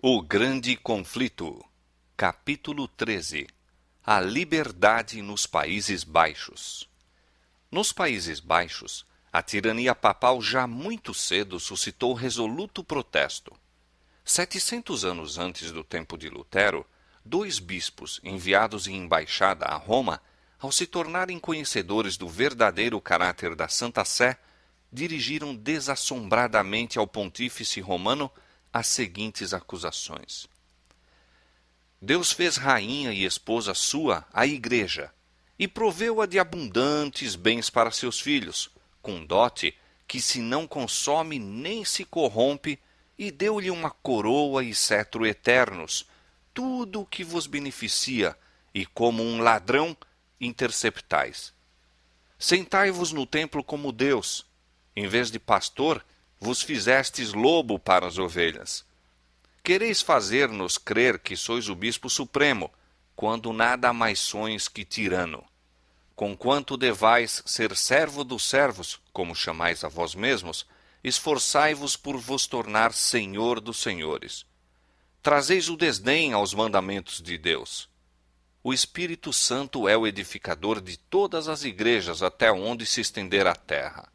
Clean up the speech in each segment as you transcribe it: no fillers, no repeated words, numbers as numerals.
O Grande Conflito, capítulo 13. A liberdade nos Países Baixos. Nos Países Baixos, a tirania papal já muito cedo suscitou resoluto protesto. 700 anos antes do tempo de Lutero, 2 bispos enviados em embaixada a Roma, ao se tornarem conhecedores do verdadeiro caráter da Santa Sé, dirigiram desassombradamente ao pontífice romano as seguintes acusações. Deus fez rainha e esposa sua a Igreja, e proveu-a de abundantes bens para seus filhos, com dote que se não consome nem se corrompe, e deu-lhe uma coroa e cetro eternos, tudo o que vos beneficia, e como um ladrão interceptais. Sentai-vos no templo como Deus, em vez de pastor, vos fizestes lobo para as ovelhas. Quereis fazer-nos crer que sois o bispo supremo, quando nada mais sois que tirano. Conquanto devais ser servo dos servos, como chamais a vós mesmos, esforçai-vos por vos tornar senhor dos senhores. Trazeis o desdém aos mandamentos de Deus. O Espírito Santo é o edificador de todas as igrejas até onde se estender a terra.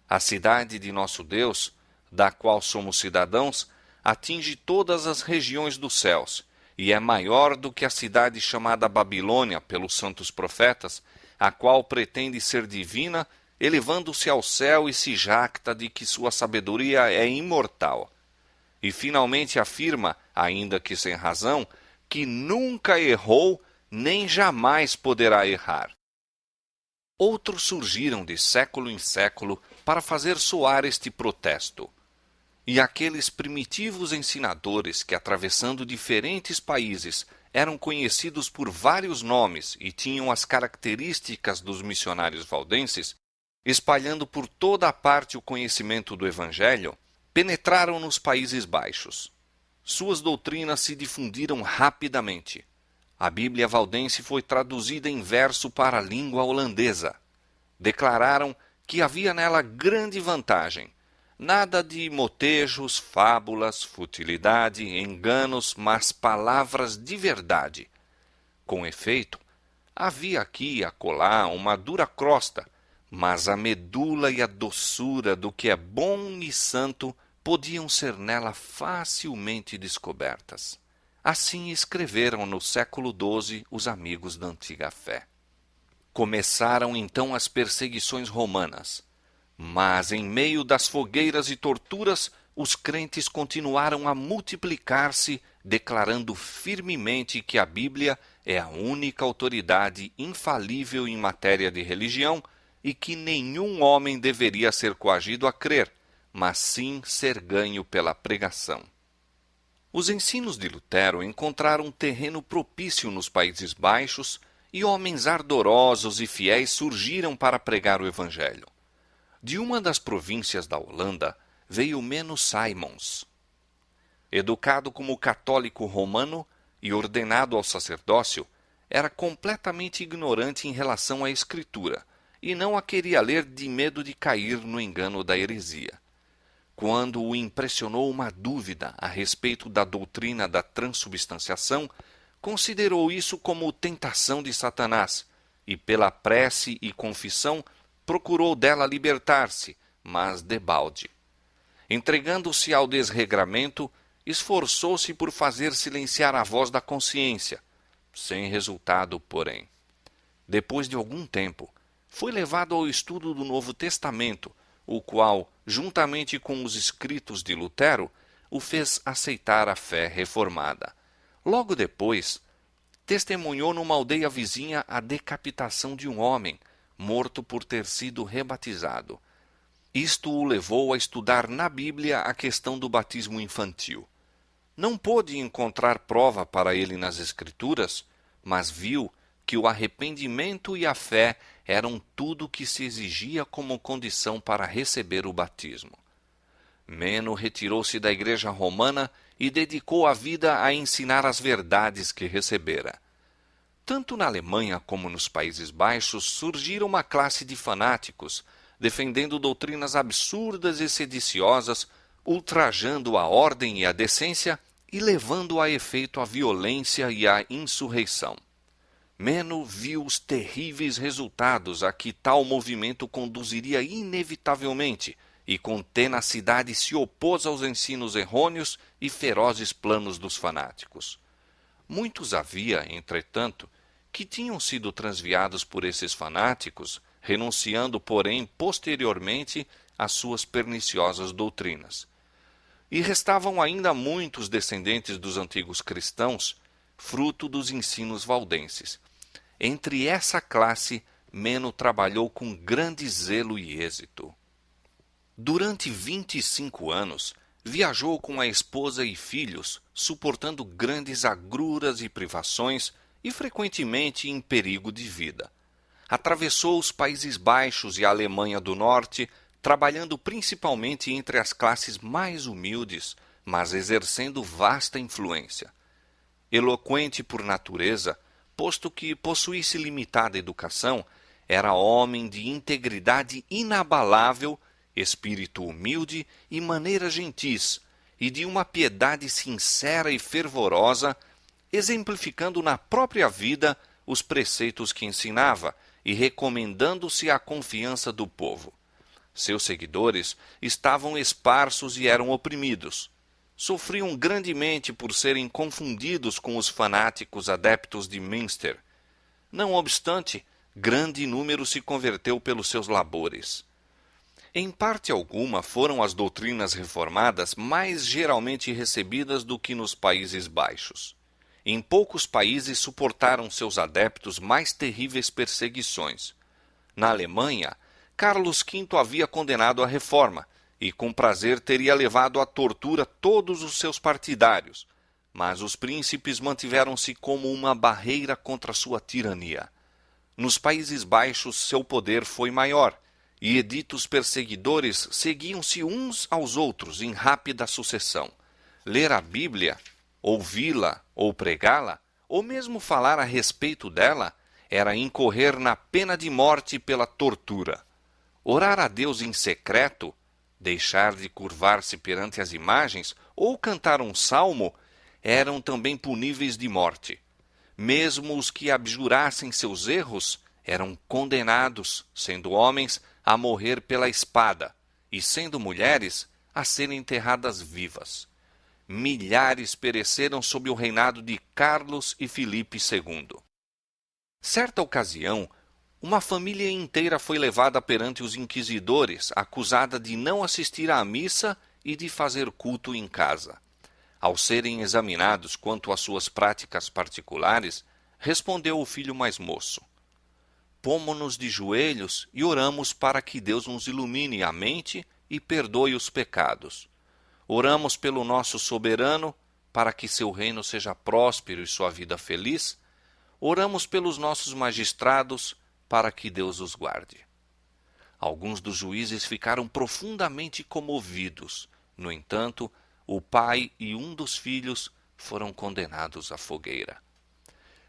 A cidade de nosso Deus, da qual somos cidadãos, atinge todas as regiões dos céus, e é maior do que a cidade chamada Babilônia pelos santos profetas, a qual pretende ser divina, elevando-se ao céu e se jacta de que sua sabedoria é imortal. E finalmente afirma, ainda que sem razão, que nunca errou nem jamais poderá errar. Outros surgiram de século em século para fazer soar este protesto. E aqueles primitivos ensinadores que, atravessando diferentes países, eram conhecidos por vários nomes e tinham as características dos missionários valdenses, espalhando por toda a parte o conhecimento do Evangelho, penetraram nos Países Baixos. Suas doutrinas se difundiram rapidamente. A Bíblia valdense foi traduzida em verso para a língua holandesa. Declararam que havia nela grande vantagem. Nada de motejos, fábulas, futilidade, enganos, mas palavras de verdade. Com efeito, havia aqui e acolá uma dura crosta, mas a medula e a doçura do que é bom e santo podiam ser nela facilmente descobertas. Assim escreveram no século XII os amigos da antiga fé. Começaram então as perseguições romanas, mas em meio das fogueiras e torturas, os crentes continuaram a multiplicar-se, declarando firmemente que a Bíblia é a única autoridade infalível em matéria de religião e que nenhum homem deveria ser coagido a crer, mas sim ser ganho pela pregação. Os ensinos de Lutero encontraram terreno propício nos Países Baixos e homens ardorosos e fiéis surgiram para pregar o Evangelho. De uma das províncias da Holanda veio Menno Simons. Educado como católico romano e ordenado ao sacerdócio, era completamente ignorante em relação à Escritura e não a queria ler de medo de cair no engano da heresia. Quando o impressionou uma dúvida a respeito da doutrina da transubstanciação, considerou isso como tentação de Satanás e, pela prece e confissão, procurou dela libertar-se, mas debalde. Entregando-se ao desregramento, esforçou-se por fazer silenciar a voz da consciência, sem resultado, porém. Depois de algum tempo, foi levado ao estudo do Novo Testamento, o qual, juntamente com os escritos de Lutero, o fez aceitar a fé reformada. Logo depois, testemunhou numa aldeia vizinha a decapitação de um homem, morto por ter sido rebatizado. Isto o levou a estudar na Bíblia a questão do batismo infantil. Não pôde encontrar prova para ele nas Escrituras, mas viu que o arrependimento e a fé eram tudo o que se exigia como condição para receber o batismo. Menno retirou-se da Igreja Romana e dedicou a vida a ensinar as verdades que recebera. Tanto na Alemanha como nos Países Baixos surgiram uma classe de fanáticos, defendendo doutrinas absurdas e sediciosas, ultrajando a ordem e a decência e levando a efeito a violência e a insurreição. Meno viu os terríveis resultados a que tal movimento conduziria inevitavelmente e com tenacidade se opôs aos ensinos errôneos e ferozes planos dos fanáticos. Muitos havia, entretanto, que tinham sido transviados por esses fanáticos, renunciando, porém, posteriormente às suas perniciosas doutrinas. E restavam ainda muitos descendentes dos antigos cristãos, fruto dos ensinos valdenses. Entre essa classe, Meno trabalhou com grande zelo e êxito. Durante 25 anos, viajou com a esposa e filhos, suportando grandes agruras e privações e frequentemente em perigo de vida. Atravessou os Países Baixos e a Alemanha do Norte, trabalhando principalmente entre as classes mais humildes, mas exercendo vasta influência. Eloquente por natureza, posto que possuísse limitada educação, era homem de integridade inabalável, espírito humilde e maneiras gentis, e de uma piedade sincera e fervorosa, exemplificando na própria vida os preceitos que ensinava e recomendando-se à confiança do povo. Seus seguidores estavam esparsos e eram oprimidos. Sofriam grandemente por serem confundidos com os fanáticos adeptos de Münster. Não obstante, grande número se converteu pelos seus labores. Em parte alguma foram as doutrinas reformadas mais geralmente recebidas do que nos Países Baixos. Em poucos países suportaram seus adeptos mais terríveis perseguições. Na Alemanha, Carlos V havia condenado a reforma e com prazer teria levado à tortura todos os seus partidários, mas os príncipes mantiveram-se como uma barreira contra sua tirania. Nos Países Baixos seu poder foi maior, e editos perseguidores seguiam-se uns aos outros em rápida sucessão. Ler a Bíblia, ouvi-la ou pregá-la, ou mesmo falar a respeito dela, era incorrer na pena de morte pela tortura. Orar a Deus em secreto, deixar de curvar-se perante as imagens ou cantar um salmo eram também puníveis de morte. Mesmo os que abjurassem seus erros eram condenados, sendo homens, a morrer pela espada, e sendo mulheres, a serem enterradas vivas. Milhares pereceram sob o reinado de Carlos e Filipe II. Certa ocasião, uma família inteira foi levada perante os inquisidores, acusada de não assistir à missa e de fazer culto em casa. Ao serem examinados quanto às suas práticas particulares, respondeu o filho mais moço: "Pomo-nos de joelhos e oramos para que Deus nos ilumine a mente e perdoe os pecados. Oramos pelo nosso soberano, para que seu reino seja próspero e sua vida feliz. Oramos pelos nossos magistrados, para que Deus os guarde." Alguns dos juízes ficaram profundamente comovidos. No entanto, o pai e um dos filhos foram condenados à fogueira.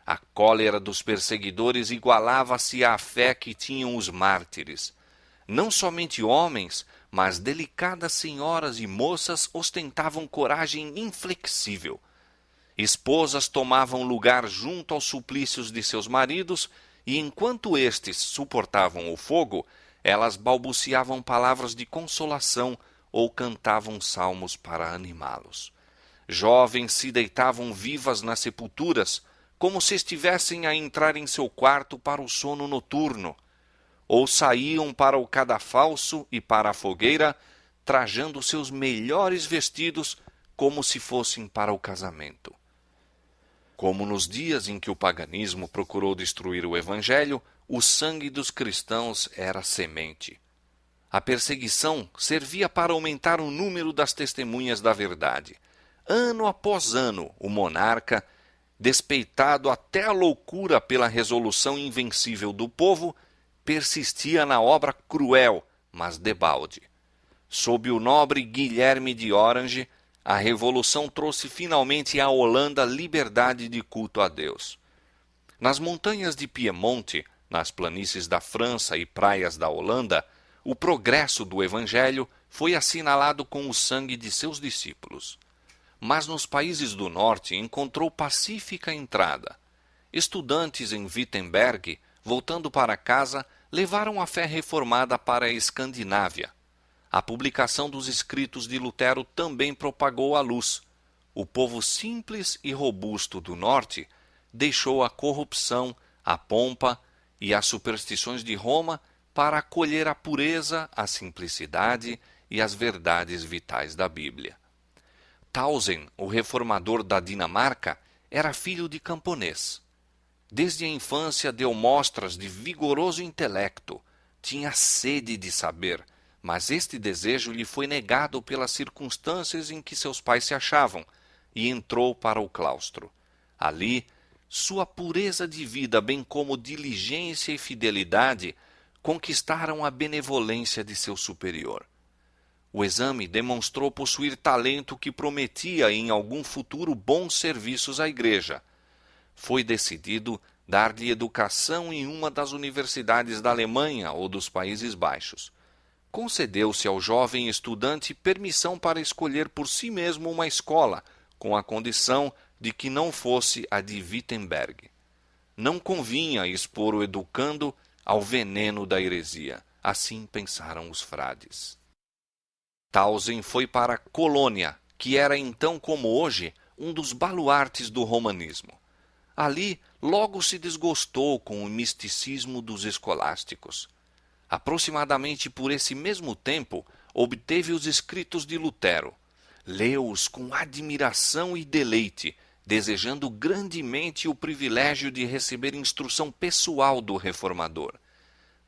A cólera dos perseguidores igualava-se à fé que tinham os mártires. Não somente homens, mas delicadas senhoras e moças ostentavam coragem inflexível. Esposas tomavam lugar junto aos suplícios de seus maridos, e enquanto estes suportavam o fogo, elas balbuciavam palavras de consolação ou cantavam salmos para animá-los. Jovens se deitavam vivas nas sepulturas, como se estivessem a entrar em seu quarto para o sono noturno, ou saíam para o cadafalso e para a fogueira, trajando seus melhores vestidos, como se fossem para o casamento. Como nos dias em que o paganismo procurou destruir o Evangelho, o sangue dos cristãos era semente. A perseguição servia para aumentar o número das testemunhas da verdade. Ano após ano, o monarca, despeitado até a loucura pela resolução invencível do povo, persistia na obra cruel, mas debalde. Sob o nobre Guilherme de Orange, a revolução trouxe finalmente à Holanda liberdade de culto a Deus. Nas montanhas de Piemonte, nas planícies da França e praias da Holanda, o progresso do Evangelho foi assinalado com o sangue de seus discípulos. mas nos países do norte encontrou pacífica entrada. Estudantes em Wittenberg, voltando para casa, levaram a fé reformada para a Escandinávia. A publicação dos escritos de Lutero também propagou a luz. O povo simples e robusto do norte deixou a corrupção, a pompa e as superstições de Roma para acolher a pureza, a simplicidade e as verdades vitais da Bíblia. Tausen, o reformador da Dinamarca, era filho de camponês. Desde a infância deu mostras de vigoroso intelecto, tinha sede de saber, mas este desejo lhe foi negado pelas circunstâncias em que seus pais se achavam, e entrou para o claustro. Ali, sua pureza de vida, bem como diligência e fidelidade, conquistaram a benevolência de seu superior. O exame demonstrou possuir talento que prometia em algum futuro bons serviços à igreja. Foi decidido dar-lhe educação em uma das universidades da Alemanha ou dos Países Baixos. Concedeu-se ao jovem estudante permissão para escolher por si mesmo uma escola, com a condição de que não fosse a de Wittenberg. Não convinha expor o educando ao veneno da heresia. Assim pensaram os frades. Tausen foi para Colônia, que era então como hoje um dos baluartes do romanismo. Ali logo se desgostou com o misticismo dos escolásticos. Aproximadamente por esse mesmo tempo, obteve os escritos de Lutero. Leu-os com admiração e deleite, desejando grandemente o privilégio de receber instrução pessoal do reformador.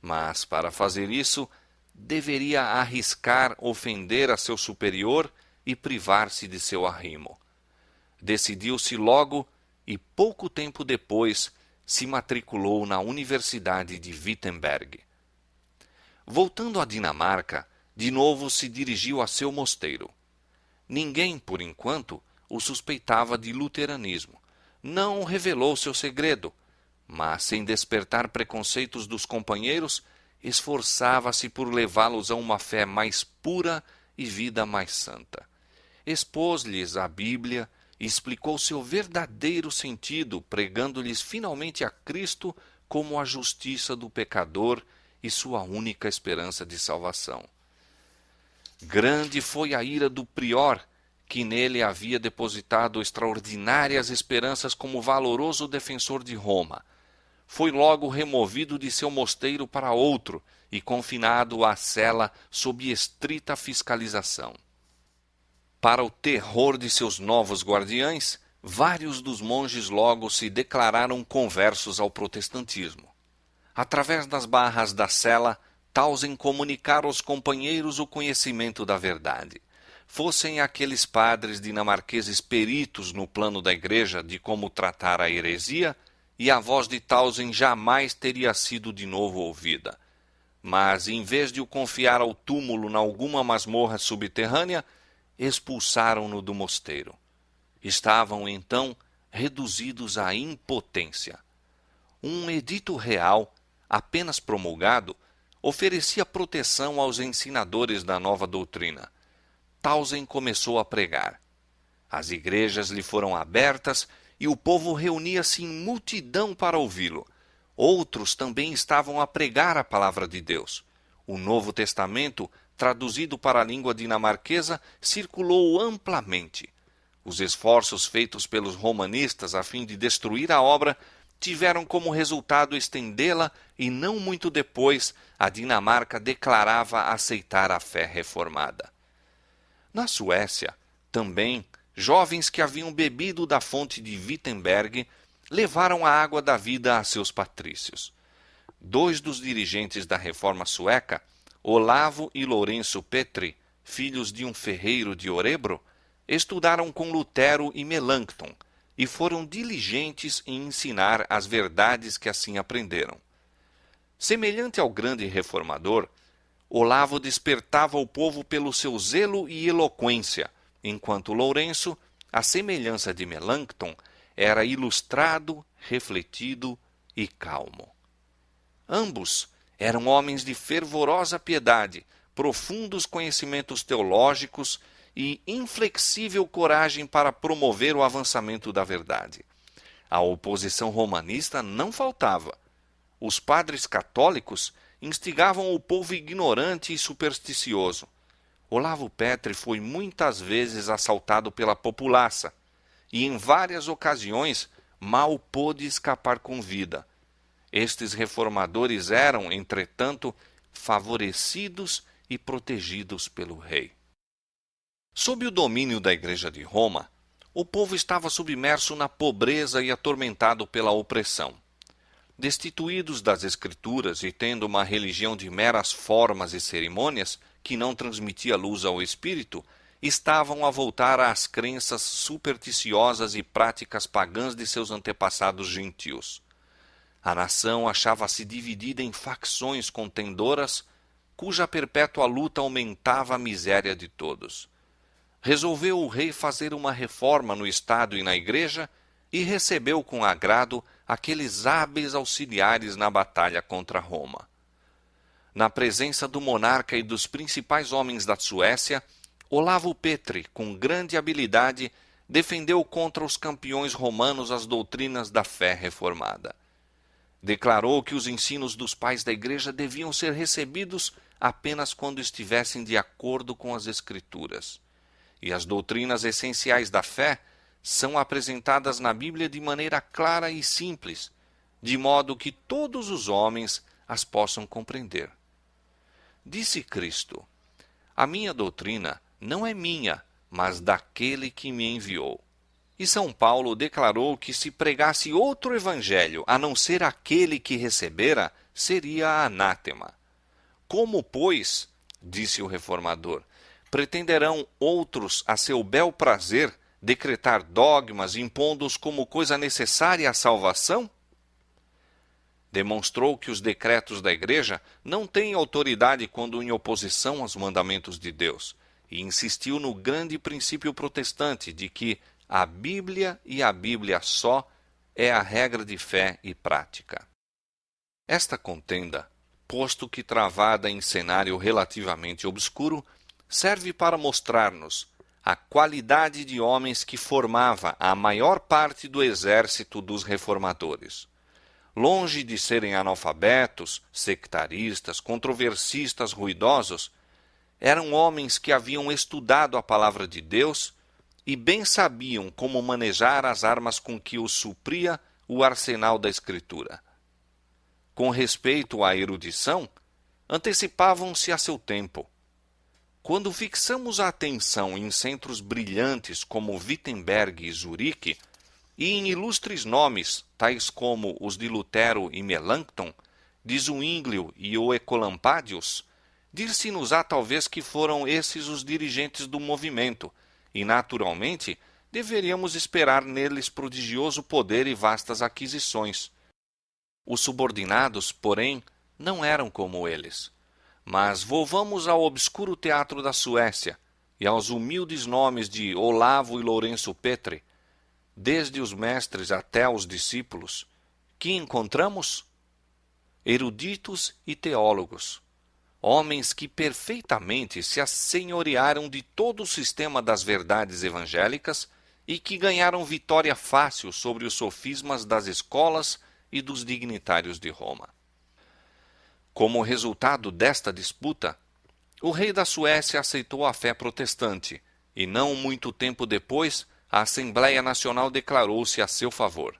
Mas, para fazer isso, deveria arriscar ofender a seu superior e privar-se de seu arrimo. Decidiu-se logo e, pouco tempo depois, se matriculou na Universidade de Wittenberg. Voltando à Dinamarca, de novo se dirigiu a seu mosteiro. Ninguém, por enquanto, o suspeitava de luteranismo. Não revelou seu segredo, mas, sem despertar preconceitos dos companheiros, esforçava-se por levá-los a uma fé mais pura e vida mais santa. Expôs-lhes a Bíblia e explicou seu verdadeiro sentido, pregando-lhes finalmente a Cristo como a justiça do pecador e sua única esperança de salvação. Grande foi a ira do prior, que nele havia depositado extraordinárias esperanças como valoroso defensor de Roma. Foi logo removido de seu mosteiro para outro e confinado à cela sob estrita fiscalização. Para o terror de seus novos guardiães, vários dos monges logo se declararam conversos ao protestantismo. Através das barras da cela, Tausen comunicara aos companheiros o conhecimento da verdade. Fossem aqueles padres dinamarqueses peritos no plano da igreja de como tratar a heresia, e a voz de Tausen jamais teria sido de novo ouvida. Mas, em vez de o confiar ao túmulo em alguma masmorra subterrânea, expulsaram-no do mosteiro. Estavam, então, reduzidos à impotência. Um edito real, apenas promulgado, oferecia proteção aos ensinadores da nova doutrina. Tausen começou a pregar. As igrejas lhe foram abertas e o povo reunia-se em multidão para ouvi-lo. Outros também estavam a pregar a palavra de Deus. O Novo Testamento, traduzido para a língua dinamarquesa, circulou amplamente. Os esforços feitos pelos romanistas a fim de destruir a obra tiveram como resultado estendê-la e não muito depois a Dinamarca declarava aceitar a fé reformada. Na Suécia, também, jovens que haviam bebido da fonte de Wittenberg levaram a água da vida a seus patrícios. 2 dos dirigentes da reforma sueca, Olavo e Lourenço Petri, filhos de um ferreiro de Orebro, estudaram com Lutero e Melanchthon e foram diligentes em ensinar as verdades que assim aprenderam. Semelhante ao grande reformador, Olavo despertava o povo pelo seu zelo e eloquência, enquanto Lourenço, à semelhança de Melanchthon, era ilustrado, refletido e calmo. Ambos eram homens de fervorosa piedade, profundos conhecimentos teológicos e inflexível coragem para promover o avançamento da verdade. A oposição romanista não faltava. Os padres católicos instigavam o povo ignorante e supersticioso. Olavo Petri foi muitas vezes assaltado pela populaça e, em várias ocasiões, mal pôde escapar com vida. Estes reformadores eram, entretanto, favorecidos e protegidos pelo rei. Sob o domínio da Igreja de Roma, o povo estava submerso na pobreza e atormentado pela opressão. Destituídos das Escrituras e tendo uma religião de meras formas e cerimônias, que não transmitia luz ao espírito, estavam a voltar às crenças supersticiosas e práticas pagãs de seus antepassados gentios. A nação achava-se dividida em facções contendoras, cuja perpétua luta aumentava a miséria de todos. Resolveu o rei fazer uma reforma no Estado e na Igreja e recebeu com agrado aqueles hábeis auxiliares na batalha contra Roma. Na presença do monarca e dos principais homens da Suécia, Olavo Petri, com grande habilidade, defendeu contra os campeões romanos as doutrinas da fé reformada. Declarou que os ensinos dos pais da Igreja deviam ser recebidos apenas quando estivessem de acordo com as Escrituras. E as doutrinas essenciais da fé são apresentadas na Bíblia de maneira clara e simples, de modo que todos os homens as possam compreender. Disse Cristo: "A minha doutrina não é minha, mas daquele que me enviou." E São Paulo declarou que se pregasse outro evangelho a não ser aquele que recebera, seria anátema. Como, pois, disse o reformador, pretenderão outros a seu bel prazer decretar dogmas impondo-os como coisa necessária à salvação? Demonstrou que os decretos da Igreja não têm autoridade quando em oposição aos mandamentos de Deus, e insistiu no grande princípio protestante de que a Bíblia e a Bíblia só é a regra de fé e prática. Esta contenda, posto que travada em cenário relativamente obscuro, serve para mostrar-nos a qualidade de homens que formava a maior parte do exército dos reformadores. Longe de serem analfabetos, sectaristas, controversistas ruidosos, eram homens que haviam estudado a palavra de Deus e bem sabiam como manejar as armas com que os supria o arsenal da Escritura. Com respeito à erudição, antecipavam-se a seu tempo. Quando fixamos a atenção em centros brilhantes como Wittenberg e Zurique, e em ilustres nomes, tais como os de Lutero e Melanchthon, de Zwinglio e Oecolampadius, dir-se-nos-á talvez que foram esses os dirigentes do movimento, e, naturalmente, deveríamos esperar neles prodigioso poder e vastas aquisições. Os subordinados, porém, não eram como eles. Mas volvamos ao obscuro teatro da Suécia e aos humildes nomes de Olavo e Lourenço Petri, desde os mestres até os discípulos, que encontramos? Eruditos e teólogos, homens que perfeitamente se assenhorearam de todo o sistema das verdades evangélicas e que ganharam vitória fácil sobre os sofismas das escolas e dos dignitários de Roma. Como resultado desta disputa, o rei da Suécia aceitou a fé protestante e, não muito tempo depois, a Assembleia Nacional declarou-se a seu favor.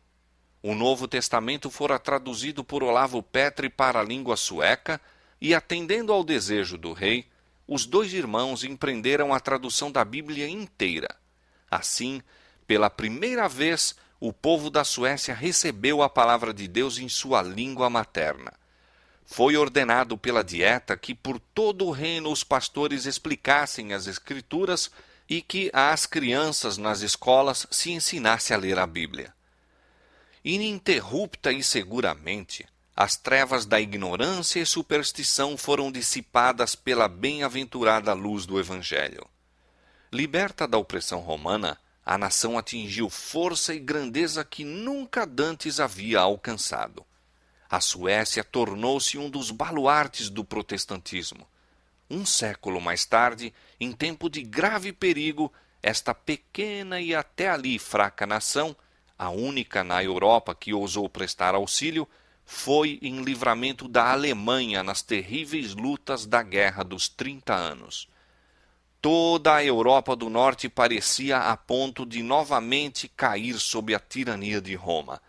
O Novo Testamento fora traduzido por Olavo Petri para a língua sueca e, atendendo ao desejo do rei, os dois irmãos empreenderam a tradução da Bíblia inteira. Assim, pela primeira vez, o povo da Suécia recebeu a palavra de Deus em sua língua materna. Foi ordenado pela dieta que por todo o reino os pastores explicassem as Escrituras e que às crianças nas escolas se ensinasse a ler a Bíblia. Ininterrupta e seguramente, as trevas da ignorância e superstição foram dissipadas pela bem-aventurada luz do Evangelho. Liberta da opressão romana, a nação atingiu força e grandeza que nunca dantes havia alcançado. A Suécia tornou-se um dos baluartes do protestantismo. um século mais tarde, em tempo de grave perigo, esta pequena e até ali fraca nação, a única na Europa que ousou prestar auxílio, foi em livramento da Alemanha nas terríveis lutas da Guerra dos 30 Anos. Toda a Europa do Norte parecia a ponto de novamente cair sob a tirania de Roma.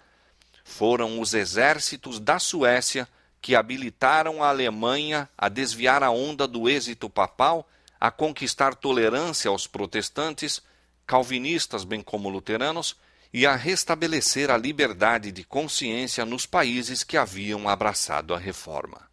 Foram os exércitos da Suécia que habilitaram a Alemanha a desviar a onda do êxito papal, a conquistar tolerância aos protestantes, calvinistas bem como luteranos, e a restabelecer a liberdade de consciência nos países que haviam abraçado a reforma.